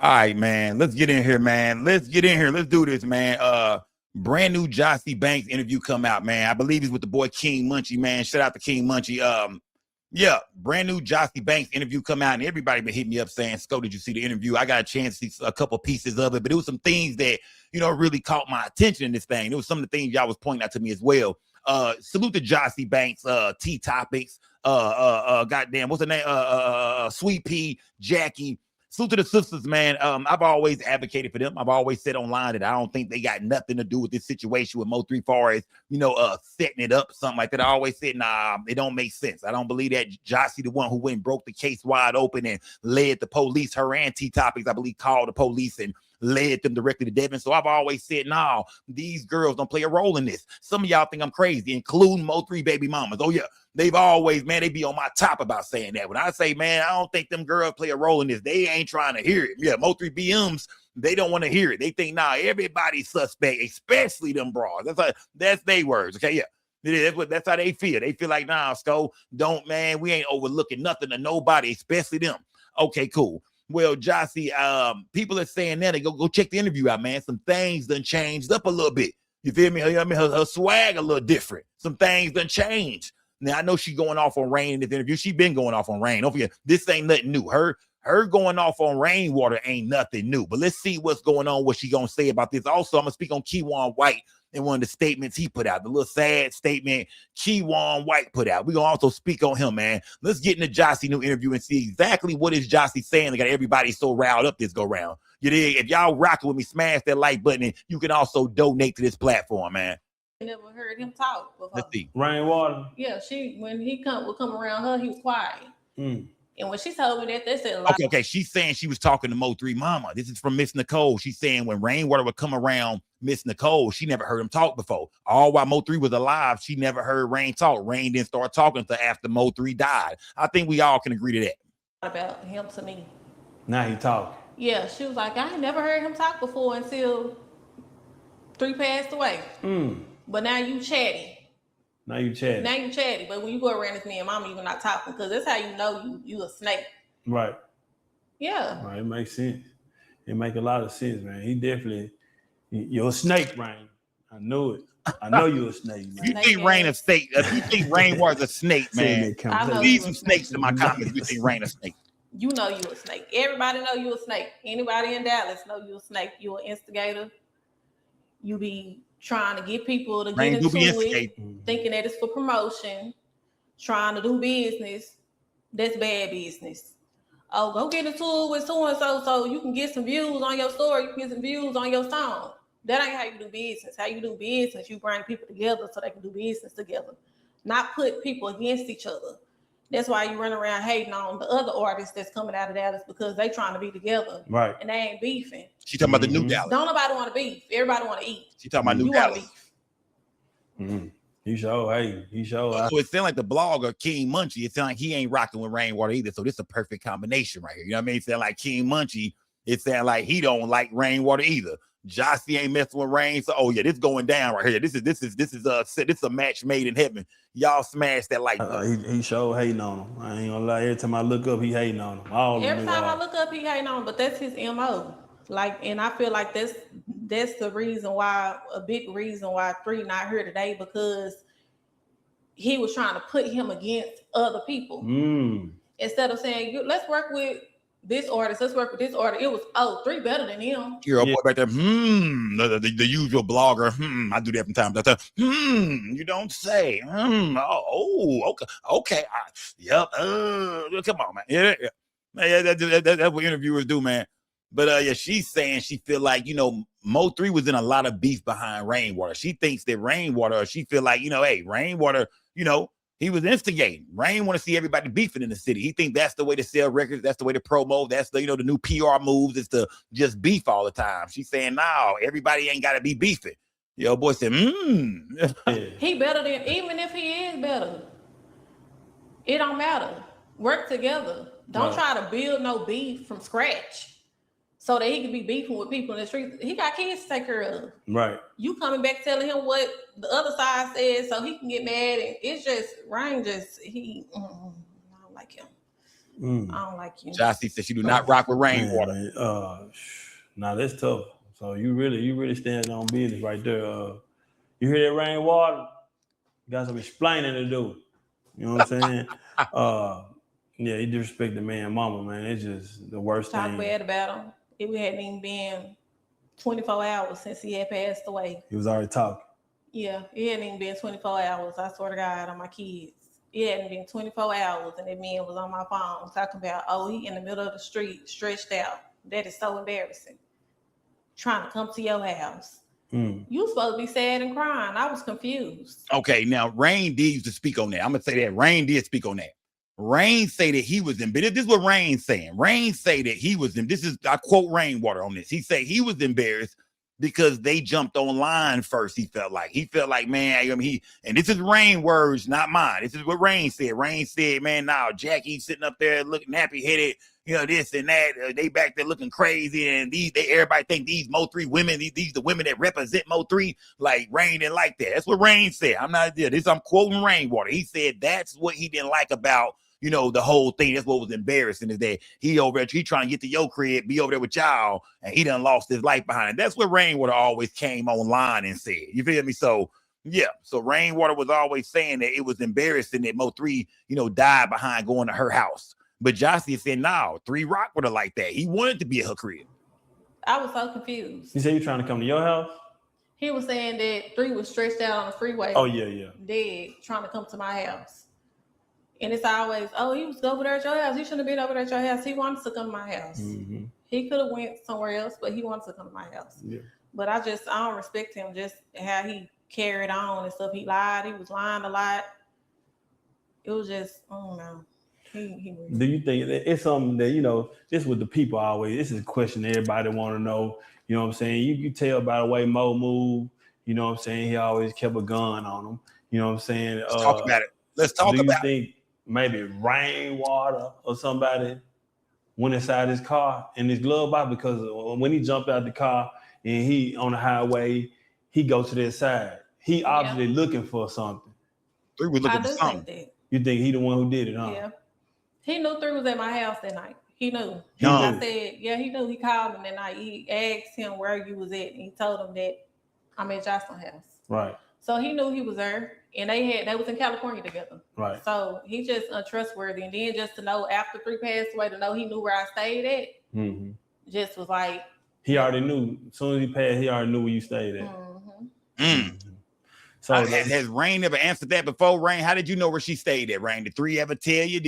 All right, man. Let's get in here, man. Let's get in here. Let's do this, man. Brand new Jocy Banks interview come out, man. I believe he's with the boy King Munchie, man. Shout out to King Munchie. Yeah, brand new Jocy Banks interview come out, and everybody been hitting me up saying, "Sco, did you see the interview?" I got a chance to see a couple pieces of it, but it was some things that really caught my attention in this thing. It was some of the things y'all was pointing out to me as well. Salute to Jocy Banks, T Topics, goddamn, what's her name? Sweet Pea, Jackie. Salute to the sisters, man. I've always advocated for them. I've always said online that I don't think they got nothing to do with this situation with Mo3 far as, setting it up, something like that. I always said, nah, it don't make sense. I don't believe that Jocy, the one who went and broke the case wide open and led the police, her and T-Topics, I believe, called the police and led them directly to Devin. So I've always said, no, these girls don't play a role in this. Some of y'all think I'm crazy, including Mo3 baby mamas. Oh, yeah. They've always, man, they be on my top about saying that. When I say, man, I don't think them girls play a role in this. They ain't trying to hear it. Yeah, Mo3 BMs, they don't want to hear it. They think, nah, everybody's suspect, especially them bras. That's their words. Okay, yeah. That's how they feel. They feel like, nah, Sco, man, we ain't overlooking nothing to nobody, especially them. Okay, cool. Well, Jocy, people are saying that. Go check the interview out, man. Some things done changed up a little bit. You feel me? Her swag a little different. Some things done changed. Now, I know she going off on Rain in this interview. She been going off on Rain. Don't forget, this ain't nothing new. Her going off on Rainwater ain't nothing new. But let's see what's going on, what she going to say about this. Also, I'm going to speak on Kiwan White and one of the statements he put out, the little sad statement Kiwan White put out. We're going to also speak on him, man. Let's get into Jocy new interview and see exactly what is Jocy saying that got everybody so riled up this go round. You dig? If y'all rocking with me, smash that like button, and you can also donate to this platform, man. Never heard him talk before. Let's see. Rainwater. Yeah, when he would come around her, he was quiet. And when she told me that, they said a lot. Okay. She's saying she was talking to Mo3 mama. This is from Miss Nicole. She's saying when Rainwater would come around Miss Nicole, she never heard him talk before. All while Mo3 was alive, she never heard Rain talk. Rain didn't start talking until after Mo3 died. I think we all can agree to that. About him to me. Now he talk. Yeah, she was like, I ain't never heard him talk before until 3 passed away. But now you chatty. Now you chatty. But when you go around with me and mama, you're not talking, because that's how you know you a snake. Right. Yeah. Right. It makes sense. It make a lot of sense, man. He definitely, you're a snake, Rain. I knew it. I know you're a snake, man. You think Rain a snake? If you think Rainwater's a snake, man, leave some snakes in my comments. You think Rain a snake? You know you a snake. Everybody know you a snake. Anybody in Dallas know you a snake. You an instigator. You be trying to get people to get into it, thinking that it's for promotion, trying to do business. That's bad business. Oh, go get into it with so-and-so so you can get some views on your story, you can get some views on your song. That ain't how you do business. How you do business, you bring people together so they can do business together, not put people against each other. That's why you run around hating on the other artists that's coming out of Dallas, because they trying to be together. Right. And they ain't beefing. She talking about the new Dallas. Don't nobody want to beef. Everybody want to eat. She talking about new Dallas. He sure. So it sounds like the blogger King Munchie. It sounds like he ain't rocking with Rainwater either. So this is a perfect combination right here. You know what I mean? It sounds like King Munchie. It sounds like he don't like Rainwater either. Jocy ain't messing with Rain. So this going down right here. This is a match made in heaven. Y'all smash that like he sure hating on him. I ain't gonna lie. Every time I look up, he hating on him. Every time I look up, he hating on him. But that's his MO. And I feel like that's the reason why, a big reason why 3 not here today, because he was trying to put him against other people. Instead of saying, let's work with this artist, let's work with this artist. It was 3 better than him. You're a boy back there. The usual blogger. I do that from time to time. You don't say. Okay. Yep. Come on, man. Yeah. That's what interviewers do, man. But she's saying she feel like, Mo3 was in a lot of beef behind Rainwater. She thinks that Rainwater, she feel like, hey, Rainwater, he was instigating. Rain want to see everybody beefing in the city. He think that's the way to sell records. That's the way to promo. That's the, the new PR moves is to just beef all the time. She's saying, no, everybody ain't got to be beefing. Yo, boy said, He better than, even if he is better, it don't matter. Work together. Don't try to build no beef from scratch so that he can be beefing with people in the streets. He got kids to take care of. Right. You coming back telling him what the other side says so he can get mad. And it's just, Rain I don't like him. I don't like you. Jocy said she do not rock with Rainwater. Nah, that's tough. So you really stand on business right there. You hear that Rainwater? You got some explaining to do. You know what I'm saying? Yeah, you disrespect the man, mama, man. It's just the worst thing. Talk bad about him. It hadn't even been 24 hours since he had passed away. He was already talking. Yeah, it hadn't even been 24 hours. I swear to God, on my kids. It hadn't been 24 hours, and that man was on my phone talking about, oh, he in the middle of the street, stretched out. That is so embarrassing. Trying to come to your house. You supposed to be sad and crying. I was confused. Okay, now Rain did used to speak on that. I'm gonna say that Rain did speak on that. Rain say that he was in, but this is what Rain saying. Rain say that he was in. This is, I quote Rainwater on this. He said he was embarrassed because they jumped online first. He felt like, man, I mean, and this is Rain words, not mine. This is what Rain said. Rain said, man, now Jackie's sitting up there looking nappy headed, you know, this and that. They back there looking crazy, and everybody think these Mo3 women, these the women that represent Mo3. Like Rain didn't like that. That's what Rain said. I'm quoting Rainwater. He said that's what he didn't like about, you know, the whole thing. That's what was embarrassing, is that he over there, he trying to get to your crib, be over there with y'all, and he done lost his life behind it. That's what Rainwater always came online and said. You feel me? So yeah, so Rainwater was always saying that it was embarrassing that Mo3, you know, died behind going to her house. But Jocy said, no, 3 rock with her like that. He wanted to be at her crib. I was so confused. You said you trying to come to your house? He was saying that 3 was stretched out on the freeway. Oh, yeah. Dead, trying to come to my house. And it's always, oh, he was over there at your house. He shouldn't have been over there at your house. He wanted to come to my house. Mm-hmm. He could have went somewhere else, but he wanted to come to my house. Yeah. But I don't respect him, just how he carried on and stuff. He lied. He was lying a lot. It was just, I don't know. Do you think it's something that, you know, this with the people always, this is a question everybody want to know. You know what I'm saying? You tell by the way Mo moved, you know what I'm saying? He always kept a gun on him. You know what I'm saying? Let's talk about it. Let's talk about it. Do you think maybe Rainwater or somebody went inside his car in his glove box? Because when he jumped out the car and he on the highway, he goes to their side. He obviously looking for something. 3 was looking for something. You think he the one who did it, huh? Yeah. He knew 3 was at my house that night. He knew. I said, yeah, he knew. He called him that night. He asked him where you was at, and he told him that I'm at Jocelyn's house. Right. So he knew he was there, and they was in California together. Right. So he just untrustworthy, and then just to know after 3 passed away, to know he knew where I stayed at, just was like. He already knew. As soon as he passed, he already knew where you stayed at. So has Rain ever answered that before? Rain, how did you know where she stayed at? Rain, did 3 ever tell you?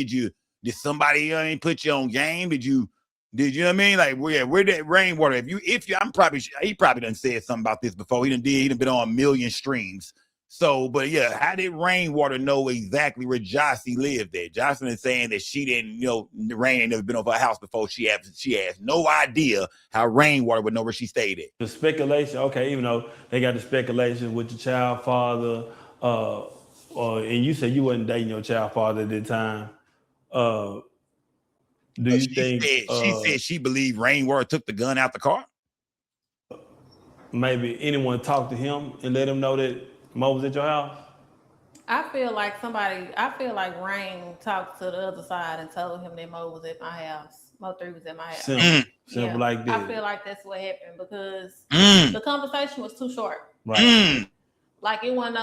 Did somebody put you on game? Did you know what I mean? Like where did Rainwater? He probably done said something about this before. He done been on 1 million streams. So, but yeah, how did Rainwater know exactly where Jocy lived at? Jocelyn is saying that she didn't, you know, Rain ain't never been over her house before. She has no idea how Rainwater would know where she stayed at. The speculation, okay, even though they got the speculation with the child father, and you said you wasn't dating your child father at the time. She said she believed Rainwater took the gun out the car? Maybe anyone talked to him and let him know that Mo was at your house? I feel like Rain talked to the other side and told him that Mo was at my house. Mo3 was at my house. Simple like that. I feel like that's what happened because the conversation was too short. Right. Like it wasn't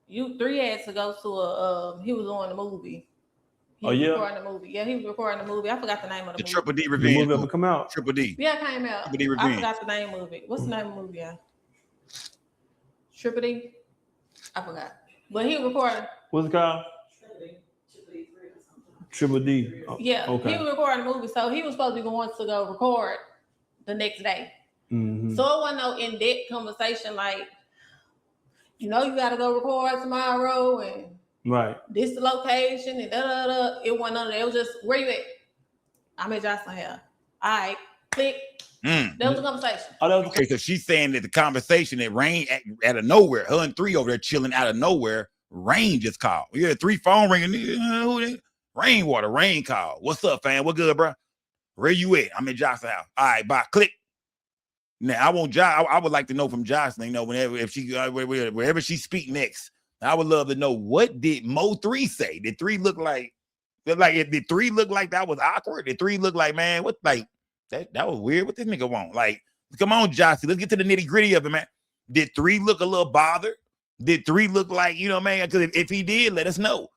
you 3 had to go to he was on the movie. He was recording the movie. Yeah, he was recording the movie. I forgot the name of the movie. Triple D Revenge. The movie ever come out? Triple D. Yeah, it came out. Triple D Revenge. I forgot the name of it. What's the name of the movie, y'all? Triple D? I forgot. But he recorded. What's it called? Triple D. Oh, yeah, okay. He was recording the movie. So he was supposed to be going to go record the next day. Mm-hmm. So it wasn't no in-depth conversation like, you know, you got to go record tomorrow and this the location and da-da-da. It wasn't none of that. It was just, where you at? I'm at Jocelyn here. All right, click. That was the conversation. Okay, so she's saying that the conversation that Rain out of nowhere, her and 3 over there chilling out of nowhere, Rain just called. Yeah, 3 phone ringing. Rainwater, Rain called. What's up, fam? What good, bro? Where you at? I'm at Jocelyn's house. All right, bye. Click. Now I would like to know from Jocelyn, you know, wherever she speak next, I would love to know, what did Mo3 say? Did 3 look like, Like, did 3 look like that was awkward? Did 3 look like, man, what, like, that was weird? What this nigga want? Like, come on, Jocy, let's get to the nitty-gritty of it, man. Did 3 look a little bothered? Did 3 look like, you know, man, because if he did, let us know.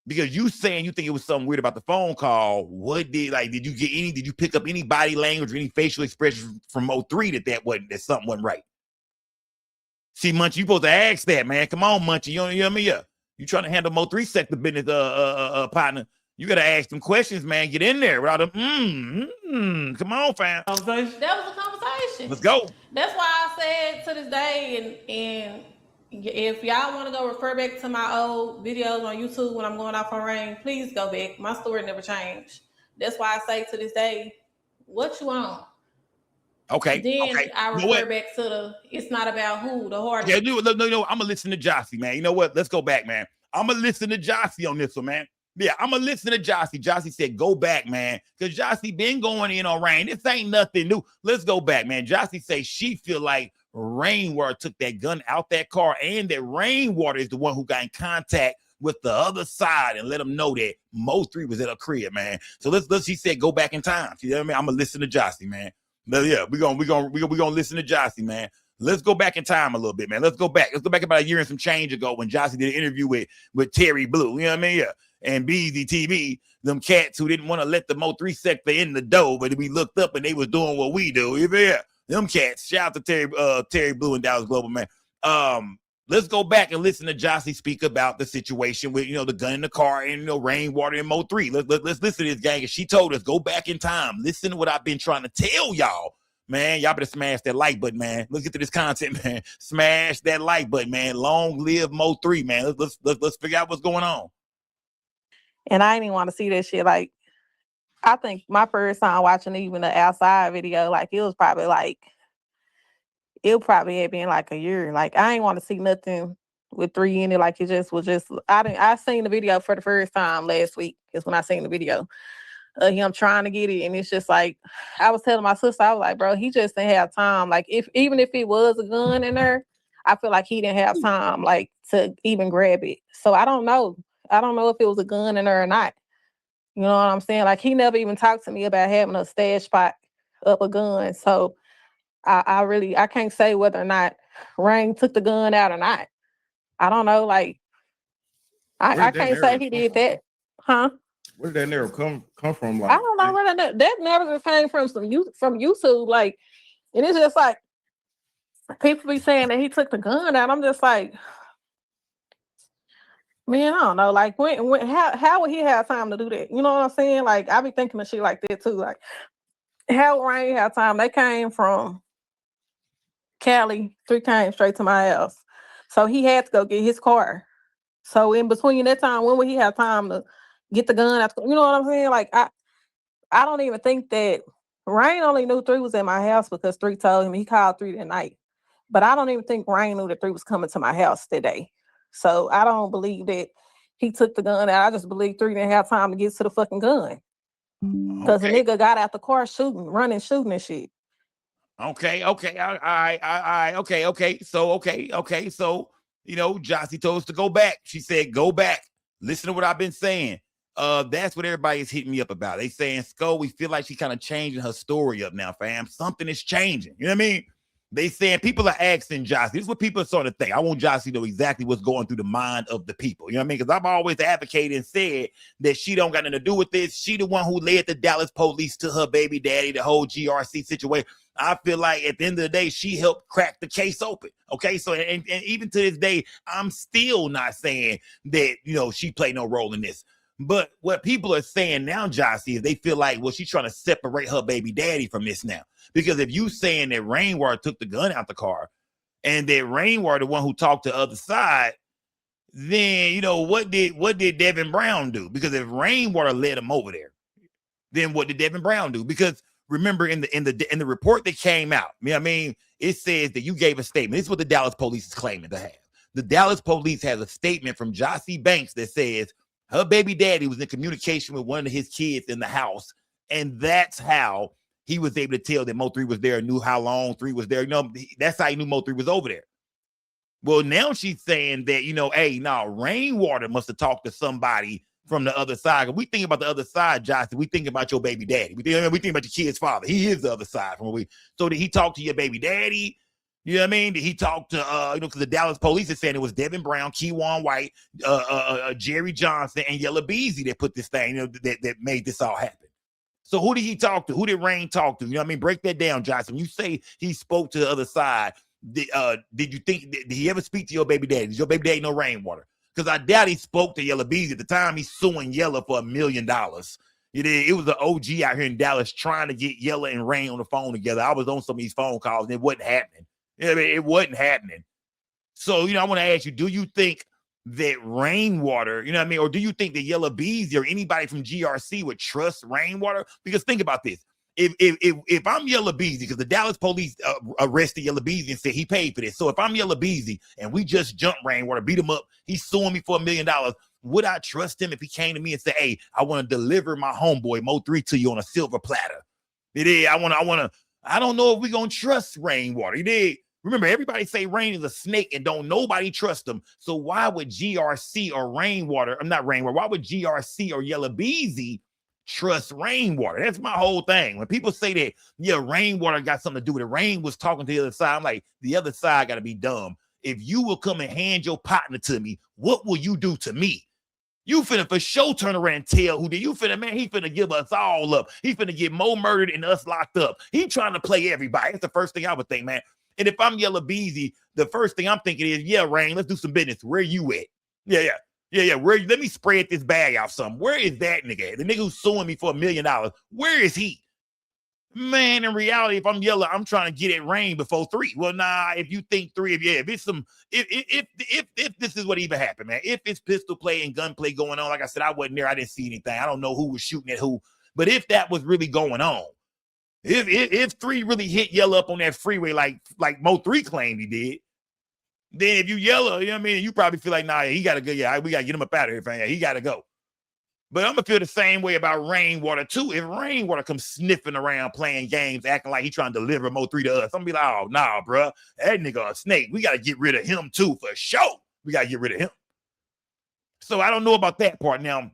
Because you saying you think it was something weird about the phone call. What did you pick up any body language or any facial expression from Mo3 that something wasn't right? See, Munchie, you supposed to ask that, man. Come on, Munchie. You know what I mean? Yeah. You trying to handle Mo3 sector business, partner. You got to ask them questions, man. Get in there without them. Come on, fam. That was a conversation. Let's go. That's why I said to this day, and if y'all want to go refer back to my old videos on YouTube when I'm going off on Rain, please go back. My story never changed. That's why I say to this day, what you want? Okay. Then okay. I refer back to it's not about who, the hard. Yeah, no, I'm going to listen to Jocy, man. You know what? Let's go back, man. I'm going to listen to Jocy on this one, man. Yeah, I'm going to listen to Jocy. Jocy said, go back, man. Because Jocy been going in on Rain. This ain't nothing new. Let's go back, man. Jocy say she feel like Rainwater took that gun out that car and that Rainwater is the one who got in contact with the other side and let them know that Mo3 was at her crib, man. So she said, go back in time. You know what I mean? I'm going to listen to Jocy, man. But yeah, we're gonna listen to Jocy, man. Let's go back in time a little bit, man. Let's go back about a year and some change ago when Jocy did an interview with Terry Blue. You know what I mean? Yeah. And BZ TV, them cats who didn't want to let the Mo3 sector in the door, but we looked up and they was doing what we do. Yeah. Them cats. Shout out to Terry Blue and Dallas Global, man. Let's go back and listen to Jocy speak about the situation with, the gun in the car and, Rainwater and Mo3. Let's listen to this gang. And she told us, go back in time. Listen to what I've been trying to tell y'all, man. Y'all better smash that like button, man. Let's get to this content, man. Smash that like button, man. Long live Mo3, man. Let's figure out what's going on. And I didn't even want to see that shit. Like, I think my first time watching even the outside video, like, it probably had been like a year. Like, I ain't want to see nothing with 3 in it. Like, it just was just, I seen the video for the first time last week is when I seen the video of him trying to get it. And it's just like, I was telling my sister, I was like, bro, he just didn't have time. Like, even if it was a gun in there, I feel like he didn't have time, like, to even grab it. So I don't know. I don't know if it was a gun in there or not. You know what I'm saying? Like, he never even talked to me about having a stash spot of a gun. So I can't say whether or not Rain took the gun out or not. I don't know. Like, I can't say he did that. Huh? Where did that narrative come from? Like, I don't know where that narrative came from YouTube. Like, and it's just like, people be saying that he took the gun out. I'm just like, man, I don't know. Like, how would he have time to do that? You know what I'm saying? Like, I be thinking of shit like that too. Like, how would Rain have time? They came from Cali, 3 came straight to my house. So he had to go get his car. So in between that time, when would he have time to get the gun out? You know what I'm saying? Like, I don't even think that Rain only knew 3 was at my house because 3 told him. He called 3 that night. But I don't even think Rain knew that 3 was coming to my house that day. So I don't believe that he took the gun out. I just believe 3 didn't have time to get to the fucking gun. Because the nigga got out the car running, shooting and shit. Okay. All right. Okay. So, Jocy told us to go back. She said, go back. Listen to what I've been saying. That's what everybody is hitting me up about. They saying, Skull, we feel like she kind of changing her story up now, fam. Something is changing. You know what I mean? They saying people are asking Jocy. This is what people sort of think. I want Jocy to know exactly what's going through the mind of the people. You know what I mean? Because I've always advocated and said that she don't got nothing to do with this. She the one who led the Dallas police to her baby daddy, the whole GRC situation. I feel like at the end of the day, she helped crack the case open. Okay, so and even to this day, I'm still not saying that she played no role in this. But what people are saying now, Jocy, is they feel like, well, she's trying to separate her baby daddy from this now. Because if you saying that Rainwater took the gun out the car and that Rainwater the one who talked to the other side, then, what did Devin Brown do? Because if Rainwater led him over there, then what did Devin Brown do? Because remember in the report that came out, you know what I mean, it says that you gave a statement. This is what the Dallas police is claiming to have. The Dallas police has a statement from Jocy Banks that says her baby daddy was in communication with one of his kids in the house, and that's how he was able to tell that Mo3 was there, knew how long 3 was there. That's how he knew Mo3 was over there. Well, now she's saying that, hey, Rainwater must have talked to somebody from the other side. We think about the other side, Jocy. We think about your baby daddy. We think about your kid's father. He is the other side from we. So did he talk to your baby daddy? You know what I mean? Did he talk to because the Dallas police is saying it was Devin Brown, Kiwan White, Jerry Johnson, and Yella Beezy that put this thing, that made this all happen. So who did he talk to? Who did Rain talk to? You know what I mean? Break that down, Jocy. When you say he spoke to the other side, did you think, did he ever speak to your baby daddy? Did your baby daddy know Rainwater? Because I doubt he spoke to Yella Beezy at the time. He's suing Yella for $1 million. It was an OG out here in Dallas trying to get Yella and Rain on the phone together. I was on some of these phone calls and it wasn't happening. It wasn't happening. So, I want to ask you, do you think that Rainwater, you know what I mean? Or do you think that Yella Beezy or anybody from GRC would trust Rainwater? Because think about this. If I'm Yella Beezy, because the Dallas police arrested Yella Beezy and said he paid for this. So if I'm Yella Beezy and we just jumped Rainwater, beat him up, he's suing me for $1 million, would I trust him if he came to me and said, hey, I want to deliver my homeboy Mo3 to you on a silver platter? I don't know if we're going to trust Rainwater. Remember, everybody say Rain is a snake and don't nobody trust him. So why would GRC or Rainwater, I'm not Rainwater, why would GRC or Yella Beezy trust Rainwater? That's my whole thing. When people say that, Rainwater got something to do with it. Rain was talking to the other side. I'm like, the other side got to be dumb. If you will come and hand your partner to me, what will you do to me? You finna for sure turn around and tell who did. You finna, man, he finna give us all up. He finna get Mo murdered and us locked up. He trying to play everybody. That's the first thing I would think, man. And if I'm Yella Beezy, the first thing I'm thinking is, Rain, let's do some business. Where you at? Yeah. Let me spread this bag out some. Where is that nigga? The nigga who's suing me for $1 million. Where is he? Man, in reality, if I'm Yella, I'm trying to get at Rain before 3. Well, nah, if you think 3, if it's some, if this is what even happened, man, if it's pistol play and gunplay going on, like I said, I wasn't there. I didn't see anything. I don't know who was shooting at who. But if that was really going on, if 3 really hit Yella up on that freeway like Mo3 claimed he did, then if you Yella, you know what I mean, you probably feel like, nah, he got to go. Yeah, we got to get him up out of here, fam. He got to go. But I'm going to feel the same way about Rainwater, too. If Rainwater comes sniffing around playing games, acting like he's trying to deliver Mo3 to us, I'm going to be like, oh, nah, bro. That nigga a snake. We got to get rid of him, too, for sure. We got to get rid of him. So I don't know about that part. Now,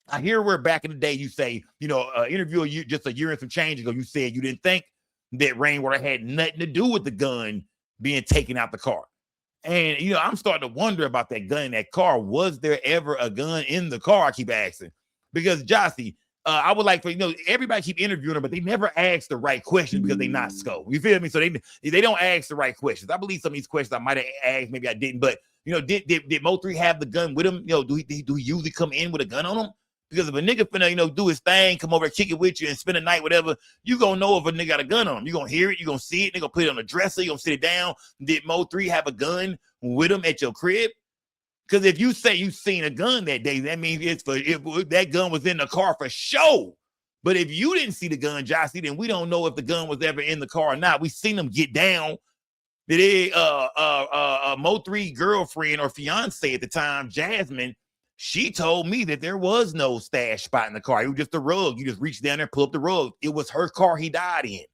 I hear where back in the day you say, interview just a year and some change ago, you said you didn't think that Rainwater had nothing to do with the gun being taken out the car. And, I'm starting to wonder about that gun in that car. Was there ever a gun in the car? I keep asking. Because, Jocy, I would like for, everybody keep interviewing them, but they never ask the right questions because they not scope. You feel me? So they don't ask the right questions. I believe some of these questions I might have asked, maybe I didn't. But, did Mo3 have the gun with him? Do he usually come in with a gun on him? Because if a nigga finna, do his thing, come over and kick it with you and spend the night, whatever, you gonna know if a nigga got a gun on him. You gonna hear it, you gonna see it, they gonna put it on the dresser, you gonna sit it down. Did Mo3 have a gun with him at your crib? Because if you say you seen a gun that day, that means that gun was in the car for sure. But if you didn't see the gun, Jocy, then we don't know if the gun was ever in the car or not. We seen them get down. Did Mo3 girlfriend or fiance at the time, Jasmine, she told me that there was no stash spot in the car. It was just a rug. You just reach down there and pull up the rug. It was her car he died in.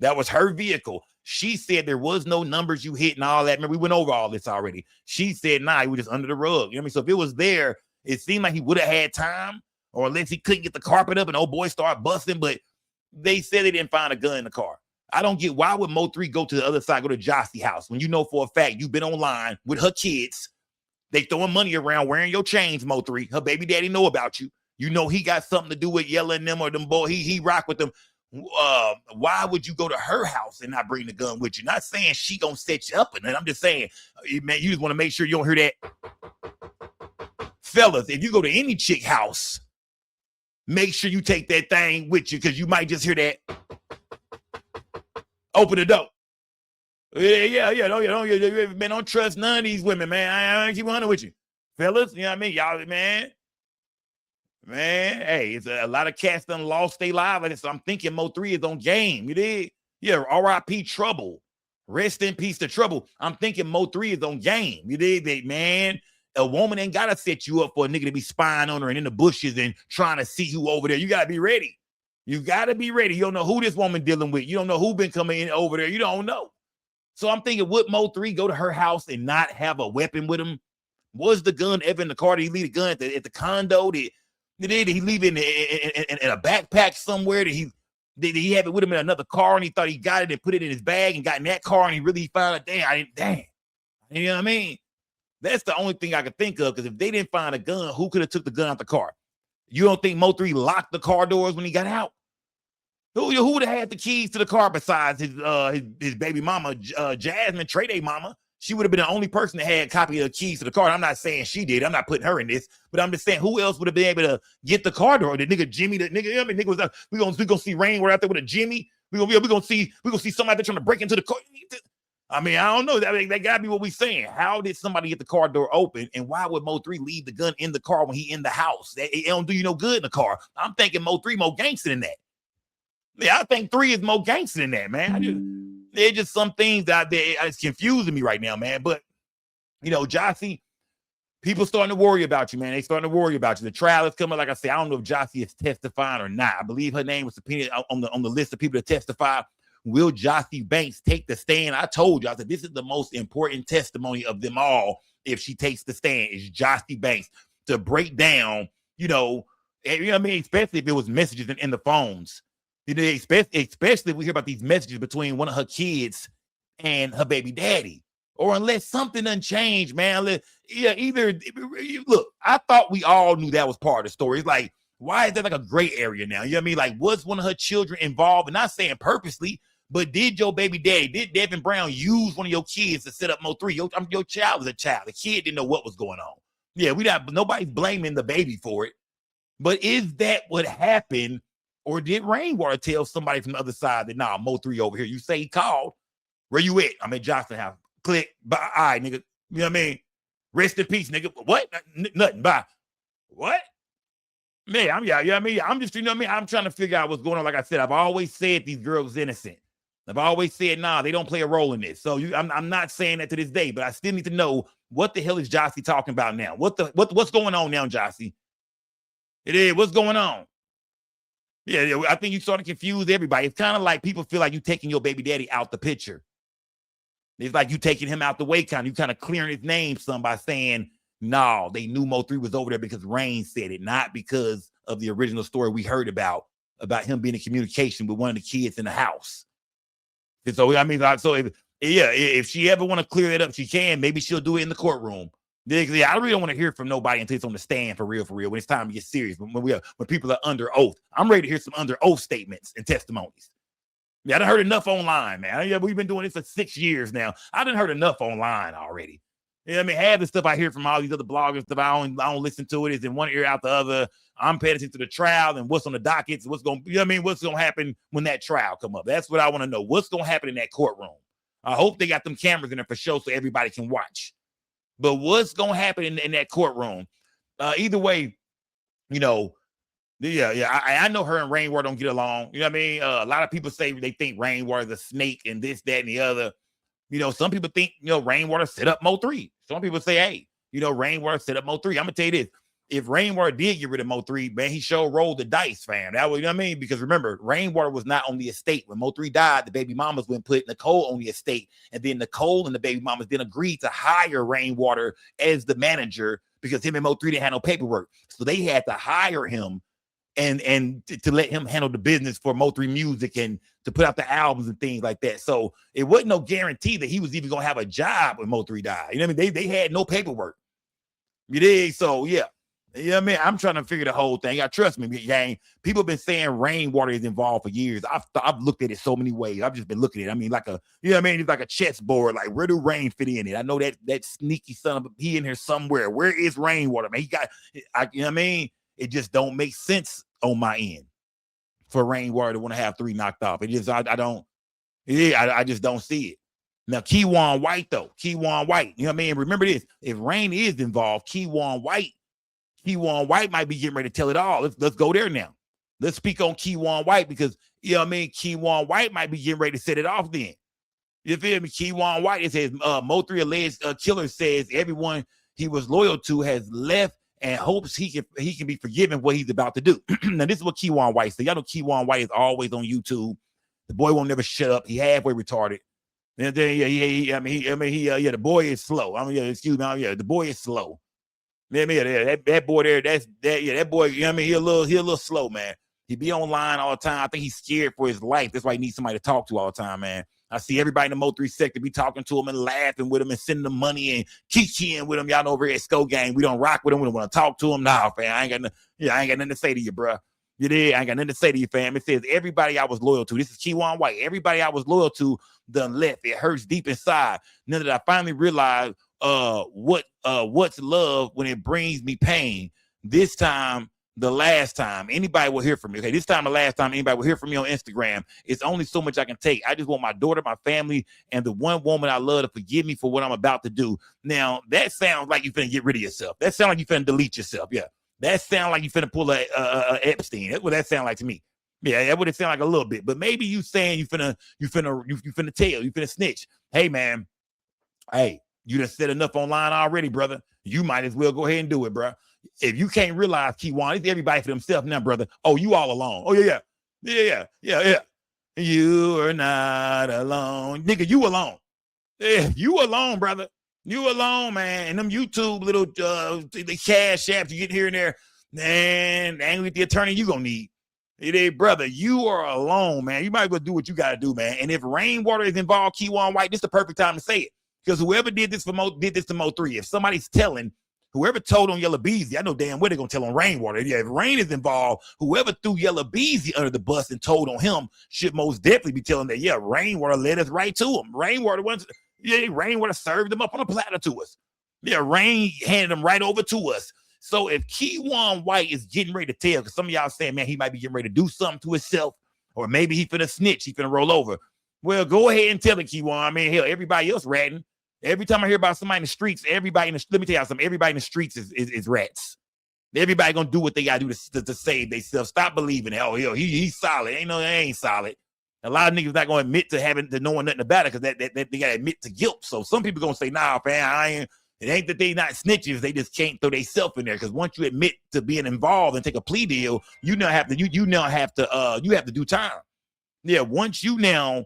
That was her vehicle. She said there was no numbers you hit and all that. Remember, we went over all this already. She said, nah, he was just under the rug. You know what I mean? So if it was there, it seemed like he would have had time, or unless he couldn't get the carpet up and old boy started busting. But they said they didn't find a gun in the car. I don't get, why would Mo3 go to the other side, go to Jocy's house, when you know for a fact you've been online with her kids. They throwing money around, wearing your chains, Mo3. Her baby daddy know about you. You know he got something to do with Yella and them or them boy. He rock with them. Why would you go to her house and not bring the gun with you? Not saying she gonna set you up, and I'm just saying, man, you just want to make sure you don't hear that. Fellas, if you go to any chick house, make sure you take that thing with you, because you might just hear that. Open the door. Yeah. Don't trust none of these women, man. I keep running with you, fellas. You know what I mean, y'all, man. Hey, it's a lot of cats done lost their lives. So I'm thinking Mo3 is on game. You did, yeah. R.I.P. Trouble. Rest in peace to Trouble. I'm thinking Mo3 is on game. You did, man. A woman ain't gotta set you up for a nigga to be spying on her and in the bushes and trying to see you over there. You gotta be ready. You gotta be ready. You don't know who this woman dealing with. You don't know who been coming in over there. You don't know. So I'm thinking, would Mo3 go to her house and not have a weapon with him? Was the gun ever in the car? Did he leave the gun at the condo? Did he leave it in a backpack somewhere? Did he have it with him in another car and he thought he got it and put it in his bag and got in that car and he really found out, damn. You know what I mean? That's the only thing I could think of, because if they didn't find a gun, who could have took the gun out the car? You don't think Mo3 locked the car doors when he got out? Who would have had the keys to the car besides his baby mama, Jasmine, Trey mama? She would have been the only person that had a copy of the keys to the car. And I'm not saying she did. I'm not putting her in this, but I'm just saying who else would have been able to get the car door? The nigga Jimmy, the nigga, I mean, nigga was we gonna see Rainwater out there with a Jimmy. We gonna see somebody there trying to break into the car. I mean, I don't know. That gotta be what we saying. How did somebody get the car door open, and why would Mo3 leave the gun in the car when he in the house? It don't do you no good in the car. I'm thinking Mo3 more gangster than that. Yeah, I think 3 is more gangster than that, man. There's just some things out there. It's confusing me right now, man. But, you know, Jocy, people starting to worry about you, man. They starting to worry about you. The trial is coming. Like I said, I don't know if Jocy is testifying or not. I believe her name was subpoenaed on the list of people to testify. Will Jocy Banks take the stand? I told you, I said, this is the most important testimony of them all. If she takes the stand, is Jocy Banks to break down, you know what I mean? Especially if it was messages in the phones. You know, especially if we hear about these messages between one of her kids and her baby daddy, or unless something done changed, man. Look, I thought we all knew that was part of the story. It's like, why is that like a gray area now? You know what I mean? Like, was one of her children involved? And not saying purposely, but did your baby daddy, did Devin Brown use one of your kids to set up Mo3? Your child was a child. The kid didn't know what was going on. Yeah, nobody's blaming the baby for it. But is that what happened? Or did Rainwater tell somebody from the other side that, nah, Mo3 over here? You say he called. Where you at? I'm at Johnson House. Click. Bye. All right, nigga. You know what I mean? Rest in peace, nigga. What? Nothing. Bye. What? Man, you know what I mean? I'm just, you know what I mean? I'm trying to figure out what's going on. Like I said, I've always said these girls innocent. I've always said, nah, they don't play a role in this. So I'm not saying that to this day, but I still need to know, what the hell is Jocy talking about now? What's going on now, Jocy? It is. What's going on? Yeah, I think you sort of confuse everybody. It's kind of like people feel like you taking your baby daddy out the picture. It's like you taking him out the way, you kind of clearing his name some by saying, no, they knew Mo3 was over there because Rain said it, not because of the original story we heard about him being in communication with one of the kids in the house. And so, I mean, if she ever want to clear that up, she can. Maybe she'll do it in the courtroom. Yeah, I really don't want to hear from nobody until it's on the stand for real. When it's time to get serious, when people are under oath, I'm ready to hear some under oath statements and testimonies. Yeah, I done heard enough online, man. Yeah, we've been doing this for 6 years now. I done heard enough online already. You know what I mean? Half the stuff I hear from all these other bloggers, stuff I don't listen to it, is in one ear out the other. I'm paying attention to the trial and what's on the dockets, what's going to happen when that trial come up. That's what I want to know. What's going to happen in that courtroom? I hope they got them cameras in there for show so everybody can watch. But what's going to happen in that courtroom? Either way, you know, I know her and Rainwater don't get along. You know what I mean? A lot of people say they think Rainwater is a snake and this, that, and the other. You know, some people think, you know, Rainwater set up Mo3. Some people say, hey, you know, Rainwater set up Mo3. I'm going to tell you this. If Rainwater did get rid of Mo3, man, he sure rolled the dice, fam. That was, you know what I mean? Because remember, Rainwater was not on the estate. When Mo3 died, the baby mamas went put Nicole on the estate. And then Nicole and the baby mamas then agreed to hire Rainwater as the manager because him and Mo3 didn't have no paperwork. So they had to hire him and to let him handle the business for Mo3 Music and to put out the albums and things like that. So it wasn't no guarantee that he was even going to have a job when Mo3 died. You know what I mean? They had no paperwork. You dig? So, yeah. You know what I mean? I'm trying to figure the whole thing out. Trust me, gang. People have been saying Rainwater is involved for years. I've looked at it so many ways. I've just been looking at it. I mean, like you know what I mean? It's like a chessboard. Like, where do Rain fit in it? I know that sneaky son of he in here somewhere. Where is Rainwater, man? You know what I mean? It just don't make sense on my end for Rainwater to want to have 3 knocked off. It just, I just don't see it. Now, Kiwan White, though. Kiwan White. You know what I mean? Remember this. If Rain is involved, Kiwan White might be getting ready to tell it all. Let's go there now. Let's speak on Kiwan White because, you know what I mean, Kiwan White might be getting ready to set it off then. You feel me? Kiwan White, it says, Mo3 alleged killer says everyone he was loyal to has left and hopes he can be forgiven what he's about to do. Now, this is what Kiwan White said. Y'all know Kiwan White is always on YouTube. The boy won't never shut up. He halfway retarded. And then yeah, the boy is slow. Excuse me, the boy is slow. That boy there, that boy, he a little slow, man. He be online all the time. I think he's scared for his life. That's why he needs somebody to talk to all the time, man. I see everybody in the Mo3 sector be talking to him and laughing with him and sending them money and kikiing with him. Y'all know over here at Skull Gang, we don't rock with him. We don't want to talk to him. Nah, fam, I ain't got nothing to say to you, bro. You did. I ain't got nothing to say to you, fam. It says everybody I was loyal to. This is Kiwan White. Everybody I was loyal to done left. It hurts deep inside. Now that I finally realized what's love when it brings me pain. This time, the last time anybody will hear from me. Okay, this time, the last time anybody will hear from me on Instagram. It's only so much I can take. I just want my daughter, my family, and the one woman I love to forgive me for what I'm about to do. Now, that sounds like you finna get rid of yourself. That sounds like you finna delete yourself. Yeah. That sounds like you finna pull a Epstein. That's what that sounds like to me. Yeah, that would it sound like a little bit. But maybe you saying you finna tell, you finna snitch. Hey, man. Hey, you done said enough online already, brother. You might as well go ahead and do it, bro. If you can't realize, Kewon, it's everybody for themselves now, brother. Oh, you all alone. Oh, yeah. You are not alone. Nigga, you alone. Yeah, you alone, brother. You alone, man. And them YouTube little the cash apps you get here and there, man, ain't with the attorney you gonna need. Hey, brother, you are alone, man. You might as well do what you gotta do, man. And if Rainwater is involved, Kiwan White, this is the perfect time to say it. Because whoever did this to Mo3. If somebody's telling, whoever told on Yellow Beezy, I know damn well they're gonna tell on Rainwater. Yeah, if Rain is involved, whoever threw Yellow Beezy under the bus and told on him should most definitely be telling that, yeah, Rainwater led us right to him. Rainwater served them up on a platter to us. Yeah, Rain handed them right over to us. So if Kiwan White is getting ready to tell, because some of y'all saying, man, he might be getting ready to do something to himself, or maybe he finna snitch, he finna roll over. Well, go ahead and tell it, Kiwan. I mean, hell, everybody else ratting. Every time I hear about somebody in the streets, let me tell y'all something. Everybody in the streets is rats. Everybody gonna do what they gotta do to save themselves. Stop believing. Oh, he's solid. They ain't solid. A lot of niggas not gonna admit to knowing nothing about it because that they gotta admit to guilt. So some people gonna say, nah, fam, it ain't that they not snitches. They just can't throw themselves in there. Because once you admit to being involved and take a plea deal, you now have to do time. Yeah, once you now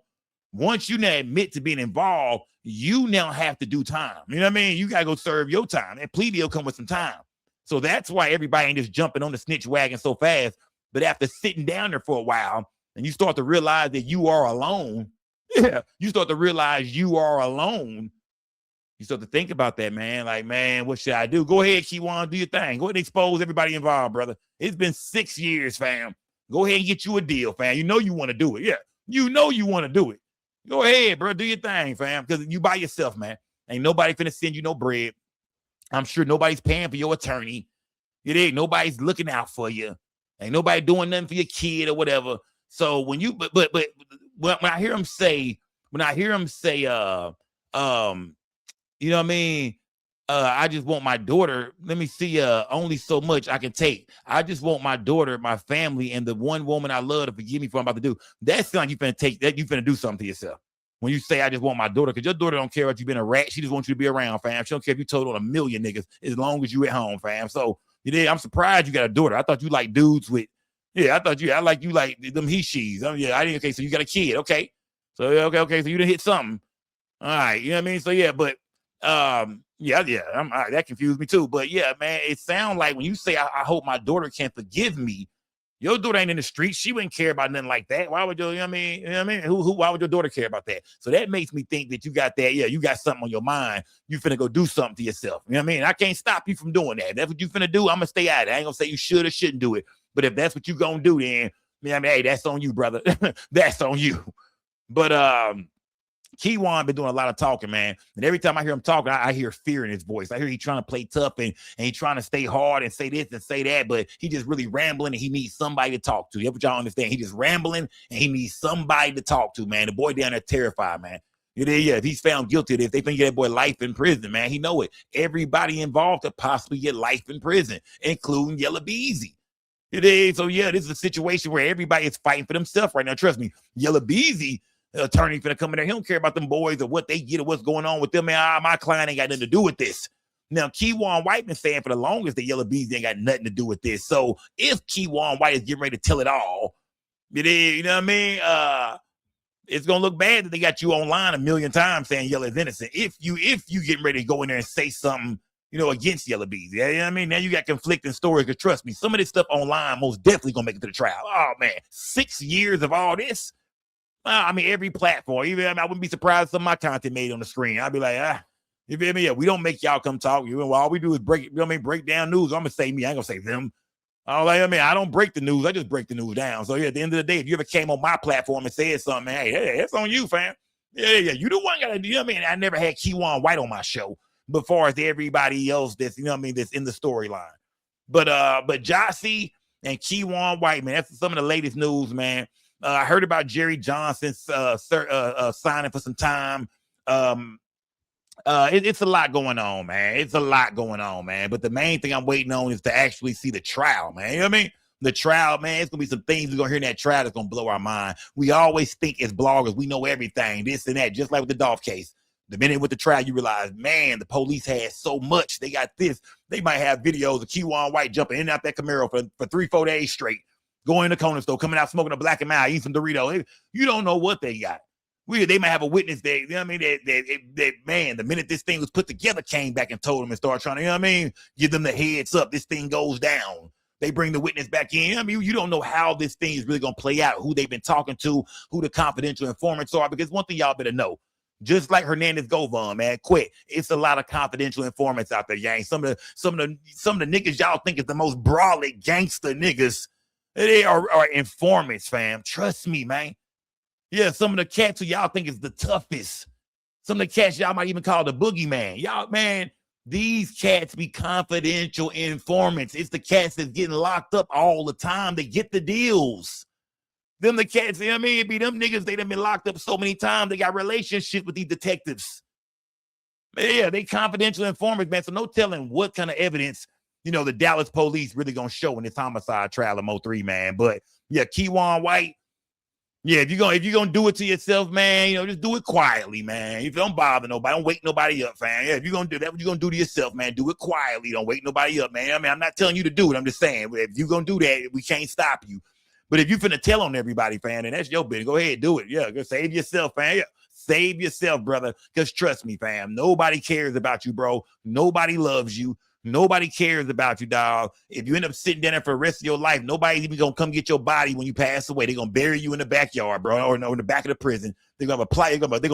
admit to being involved, you now have to do time. You know what I mean? You gotta go serve your time. That plea deal come with some time. So that's why everybody ain't just jumping on the snitch wagon so fast. But after sitting down there for a while, and you start to realize that you are alone. Yeah, you start to realize you are alone. You start to think about that, man. Like, man, what should I do? Go ahead, Kewon, do your thing. Go ahead and expose everybody involved, brother. It's been 6 years, fam. Go ahead and get you a deal, fam. You know you want to do it. Yeah, you know you want to do it. Go ahead, bro. Do your thing, fam. Because you by yourself, man. Ain't nobody finna send you no bread. I'm sure nobody's paying for your attorney. It ain't nobody's looking out for you. Ain't nobody doing nothing for your kid or whatever. So when you but when I hear him say, you know what I mean? I just want my daughter. Let me see. Only so much I can take. I just want my daughter, my family, and the one woman I love to forgive me for what I'm about to do. That's something you finna take. That you finna do something to yourself. When you say I just want my daughter, because your daughter don't care if you've been a rat. She just wants you to be around, fam. She don't care if you told on a million niggas as long as you at home, fam. So I'm surprised you got a daughter. I thought you like dudes with. Yeah, I like you like them he-she's. I didn't. Okay, so you got a kid. Okay. So, okay. So you done hit something. All right. You know what I mean? So, yeah, but, that confused me too. But, yeah, man, it sounds like when you say, I hope my daughter can forgive me, your daughter ain't in the streets. She wouldn't care about nothing like that. Why would you know what I mean? You know what I mean? Why would your daughter care about that? So that makes me think that you got that. Yeah, you got something on your mind. You finna go do something to yourself. You know what I mean? I can't stop you from doing that. If that's what you finna do, I'm gonna stay out of it. I ain't gonna say you should or shouldn't do it. But if that's what you gonna do, then hey, that's on you, brother. That's on you. But Kewon been doing a lot of talking, man. And every time I hear him talking, I hear fear in his voice. I hear he trying to play tough and he trying to stay hard and say this and say that, but he just really rambling and he needs somebody to talk to. That's what y'all understand. He just rambling and he needs somebody to talk to, man. The boy down there terrified, man. Yeah, if he's found guilty, if they think that boy life in prison, man, he know it. Everybody involved could possibly get life in prison, including Yellow Beezy. It is. So, yeah, this is a situation where everybody is fighting for themselves right now. Trust me, Yellow Beezy attorney finna come in there. He don't care about them boys or what they get or what's going on with them. Man, my client ain't got nothing to do with this. Now, Kiwan White been saying for the longest that Yellow Beezy ain't got nothing to do with this. So if Kiwan White is getting ready to tell it all, it is, you know what I mean? it's gonna look bad that they got you online a million times saying Yella is innocent. If you getting ready to go in there and say something, against Yella Beezy. Yeah, you know what I mean? Now you got conflicting stories, because trust me, some of this stuff online most definitely gonna make it to the trial. Oh man, 6 years of all this. I mean, every platform. Even I wouldn't be surprised if some of my content made on the screen. I'd be like, you feel me? Yeah, we don't make y'all come talk. All we do is break down news. I'm gonna say me. I ain't gonna say them. I don't break the news. I just break the news down. So yeah, at the end of the day, if you ever came on my platform and said something, hey, that's on you, fam. Yeah, you the one gotta do. I never had Kiwan White on my show before as everybody else that's that's in the storyline. But Jocy and Kiwan White, man, that's some of the latest news, man. I heard about Jerry Johnson signing for some time. It's a lot going on, man. It's a lot going on, man. But the main thing I'm waiting on is to actually see the trial, man. You know what I mean? The trial, man, it's going to be some things we're going to hear in that trial that's going to blow our mind. We always think as bloggers, we know everything, this and that, just like with the Dolph case. The minute with the trial, you realize, man, the police had so much. They got this. They might have videos of Kiwan White jumping in and out that Camaro for 3-4 days straight, going in the corner store, coming out smoking a Black and Mild, eating some Doritos. You don't know what they got. They might have a witness that, you know what I mean, that man, the minute this thing was put together, came back and told them and started trying to, you know what I mean, give them the heads up. This thing goes down. They bring the witness back in. I mean, you don't know how this thing is really going to play out, who they've been talking to, who the confidential informants are, because one thing y'all better know, just like Hernandez Govan, man, it's a lot of confidential informants out there, gang. Some of the niggas y'all think is the most brawly gangster niggas, they are informants, fam. Trust me, man. Yeah, some of the cats who y'all think is the toughest. Some of the cats y'all might even call the boogeyman. Y'all, man, these cats be confidential informants. It's the cats that's getting locked up all the time. They get the deals. Them the cats, you know what I mean? It be them niggas, they done been locked up so many times. They got relationships with these detectives. Yeah, they confidential informants, man. So no telling what kind of evidence, the Dallas police really gonna show in this homicide trial of Mo3, man. But yeah, Kiwan White, yeah, if you're gonna do it to yourself, man, just do it quietly, man. If you don't bother nobody, don't wake nobody up, fam. Yeah, if you're gonna do that, what you're gonna do to yourself, man, do it quietly. Don't wake nobody up, man. I mean, I'm not telling you to do it. I'm just saying, if you're gonna do that, we can't stop you. But if you finna tell on everybody, fam, then that's your business. Go ahead, do it. Yeah, go save yourself, fam. Yeah, save yourself, brother. Because trust me, fam, nobody cares about you, bro. Nobody loves you. Nobody cares about you, dog. If you end up sitting down there for the rest of your life, nobody's even gonna come get your body when you pass away. They're gonna bury you in the backyard, bro, or in the back of the prison. They're gonna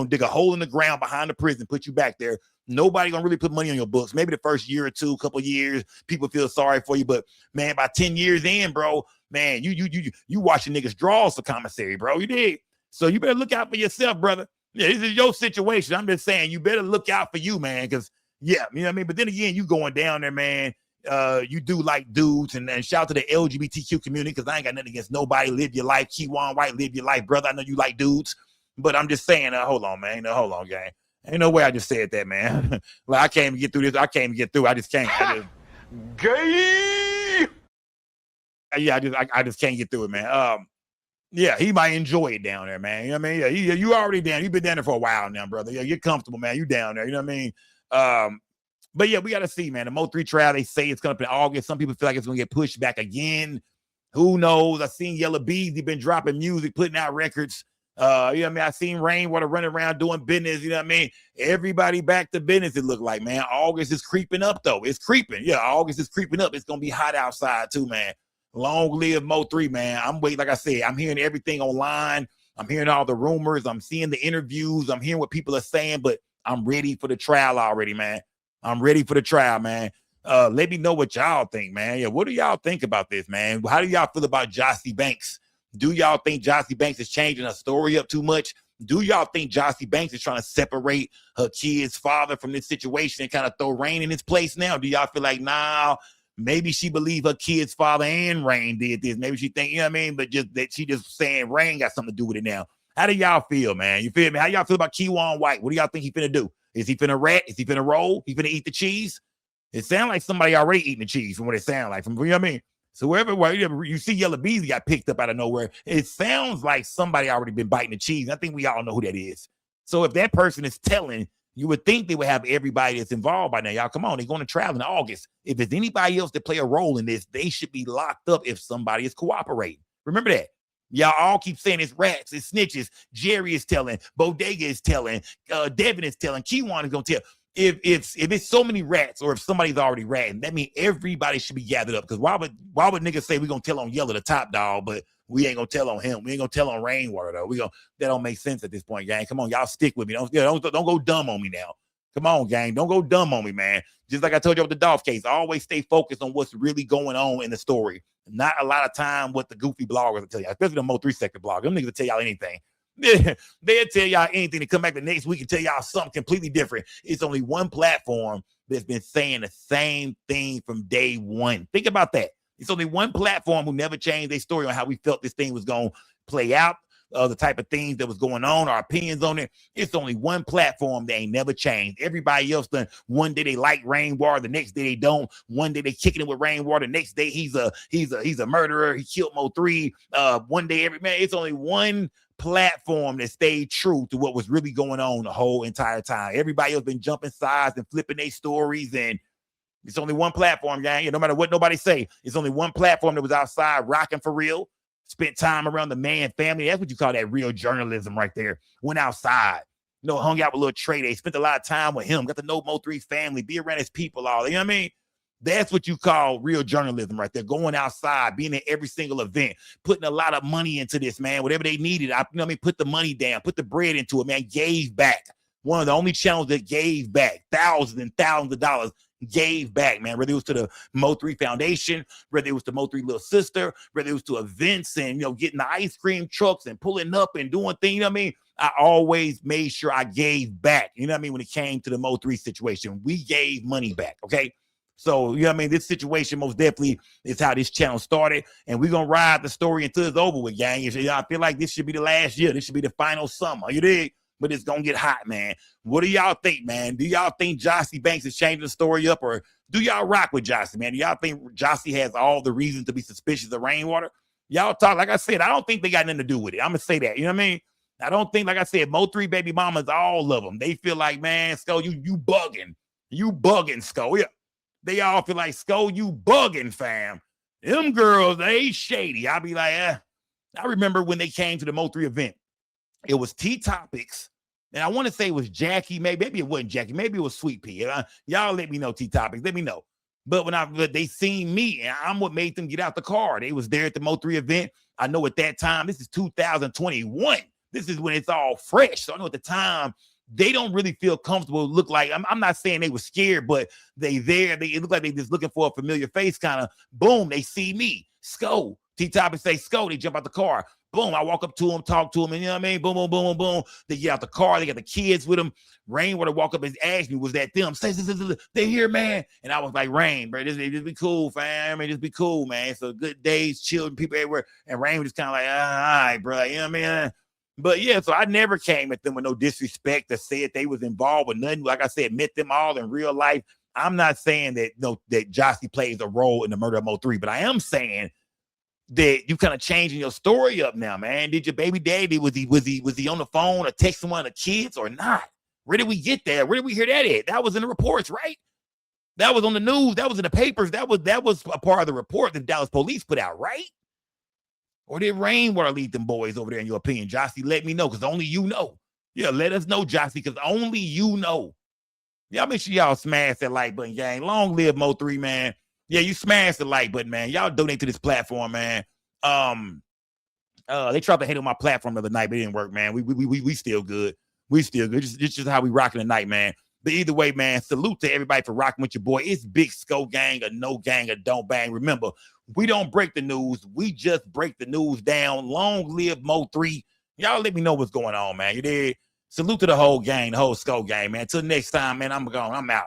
dig a hole in the ground behind the prison, put you back there. Nobody gonna really put money on your books. Maybe the first year or two, couple years, people feel sorry for you, but man, by 10 years in, bro, man, you watching niggas draws for commissary, bro. You did. So you better look out for yourself, brother. Yeah, this is your situation. I'm just saying, you better look out for you, man, because yeah, you know what I mean? But then again, you going down there, man. You do like dudes, and shout out to the LGBTQ community, because I ain't got nothing against nobody. Live your life. Kiwan White, live your life, brother. I know you like dudes, but I'm just saying, hold on, man. Hold on, gang. Ain't no way I just said that, man. Like, I can't even get through this. I can't even get through. I just can't. Gay. Yeah, I just can't get through it, man. Yeah, he might enjoy it down there, man. You know what I mean? Yeah, you already down. You've been down there for a while now, brother. Yeah, you're comfortable, man. You down there. You know what I mean? But yeah, we got to see, man. The Mo3 trial, they say it's coming up in August. Some people feel like it's going to get pushed back again. Who knows? I seen Yella Beezy been dropping music, putting out records. You know what I mean? I seen Rainwater running around doing business. You know what I mean? Everybody back to business, it looked like, man. August is creeping up, though. It's creeping. Yeah, August is creeping up. It's going to be hot outside, too, man. Long live Mo3, man. I'm waiting. Like I said, I'm hearing everything online. I'm hearing all the rumors. I'm seeing the interviews. I'm hearing what people are saying, but I'm ready for the trial already, man. I'm ready for the trial, man. Let me know what y'all think, man. Yeah, what do y'all think about this, man? How do y'all feel about Jocy Banks? Do y'all think Jocy Banks is changing her story up too much? Do y'all think Jocy Banks is trying to separate her kid's father from this situation and kind of throw Rain in his place now? Do y'all feel like, nah, maybe she believe her kid's father and Rain did this? Maybe she think, you know what I mean? But just that she just saying Rain got something to do with it now. How do y'all feel, man? You feel me? How y'all feel about Kiwan White? What do y'all think he finna do? Is he finna rat? Is he finna roll? He finna eat the cheese? It sounds like somebody already eating the cheese from what it sounds like. From, you know what I mean? So wherever you see Yella Beezy got picked up out of nowhere, it sounds like somebody already been biting the cheese. I think we all know who that is. So if that person is telling, you would think they would have everybody that's involved by now. Y'all, come on, they're going to trial in August. If there's anybody else that play a role in this, they should be locked up if somebody is cooperating. Remember that. Y'all all keep saying it's rats, it's snitches. Jerry is telling, Bodega is telling, Devin is telling, Kewon is gonna tell. If it's so many rats, or if somebody's already ratting, that means everybody should be gathered up. Because why would niggas say we gonna tell on Yellow, the top dog, but we ain't gonna tell on him? We ain't gonna tell on Rainwater though. That don't make sense at this point, gang. Come on, y'all stick with me. Don't go dumb on me now. Come on, gang. Don't go dumb on me, man. Just like I told you with the Dolph case, always stay focused on what's really going on in the story. Not a lot of time what the goofy bloggers will tell you, especially the Mo3 sector blog. Them niggas will tell y'all anything. They'll tell y'all anything to come back the next week and tell y'all something completely different. It's only one platform that's been saying the same thing from day one. Think about that. It's only one platform who never changed their story on how we felt this thing was going to play out, the type of things that was going on, our opinions on it. It's only one platform that ain't never changed. Everybody else done. One day they like Rainwater, the next day they don't. One day they kicking it with Rainwater, the next day he's a murderer. He killed Mo3. One day it's only one platform that stayed true to what was really going on the whole entire time. Everybody else been jumping sides and flipping their stories, and it's only one platform, gang. And no matter what nobody say, it's only one platform that was outside rocking for real. Spent time around the man family. That's what you call that real journalism right there. Went outside, hung out with little Trey. They spent a lot of time with him. Got to know Mo3 family, be around his people, all. You know what I mean? That's what you call real journalism right there. Going outside, being at every single event, putting a lot of money into this, man. Whatever they needed, put the money down, put the bread into it, man. Gave back. One of the only channels that gave back thousands and thousands of dollars. Gave back, man. Whether it was to the Mo3 Foundation, whether it was to Mo3 little sister, whether it was to events and getting the ice cream trucks and pulling up and doing things. You know what I mean? I always made sure I gave back. You know what I mean? When it came to the Mo3 situation, we gave money back. Okay. So, you know what I mean? This situation most definitely is how this channel started. And we're going to ride the story until it's over with, gang. I feel like this should be the last year. This should be the final summer. You dig? But it's going to get hot, man. What do y'all think, man? Do y'all think Jocy Banks is changing the story up, or do y'all rock with Jocy, man? Do y'all think Jocy has all the reasons to be suspicious of Rainwater? Y'all talk, like I said, I don't think they got nothing to do with it. I'm going to say that. You know what I mean? I don't think, like I said, Mo3 baby mamas, all of them, they feel like, man, Sko, you bugging. You bugging, Sko. Yeah. They all feel like, Sko, you bugging, fam. Them girls, they shady. I'll be like, I remember when they came to the Mo3 event. It was T-Topics, and I want to say it was Jackie. Maybe it wasn't Jackie. Maybe it was Sweet Pea. Y'all let me know, T-Topics. Let me know. But they seen me, and I'm what made them get out the car. They was there at the Mo3 event. I know at that time, this is 2021. This is when it's all fresh. So I know at the time, they don't really feel comfortable. Look like, I'm not saying they were scared, but it looked like they just looking for a familiar face, kind of. Boom, they see me. Sko. T-Topics say Sko. They jump out the car. Boom, I walk up to him, talk to him, and you know what I mean? Boom, boom, boom, boom, boom. They get out the car. They got the kids with them. Rainwater walk up and ask me, was that them? They here, man. And I was like, Rain, bro, just be cool, fam. I mean, just be cool, man. So good days, children, people everywhere. And Rain was just kind of like, all right, bro. You know what I mean? But yeah, so I never came at them with no disrespect that said they was involved with nothing. Like I said, met them all in real life. I'm not saying that that Jocy plays a role in the murder of Mo3, but I am saying that you kind of changing your story up now, man. Did your baby daddy, was he on the phone or texting one of the kids or not? Where did we get that? Where did we hear that at? That was in the reports, right? That was on the news. That was in the papers. That was a part of the report that Dallas police put out, right? Or did Rainwater lead them boys over there, in your opinion? Jocy, let me know, because only you know. Yeah, let us know, Jocy, because only you know. Y'all make sure y'all smash that like button, gang. Long live Mo3, man. Yeah, you smash the like button, man. Y'all donate to this platform, man. They tried to hate on my platform the other night, but it didn't work, man. We still good. We still good. It's just how we rocking tonight, man. But either way, man, salute to everybody for rocking with your boy. It's Big Sko gang, or no gang, or don't bang. Remember, we don't break the news. We just break the news down. Long live Mo3. Y'all let me know what's going on, man. You did. Salute to the whole gang, the whole Sko gang, man. Till next time, man, I'm out.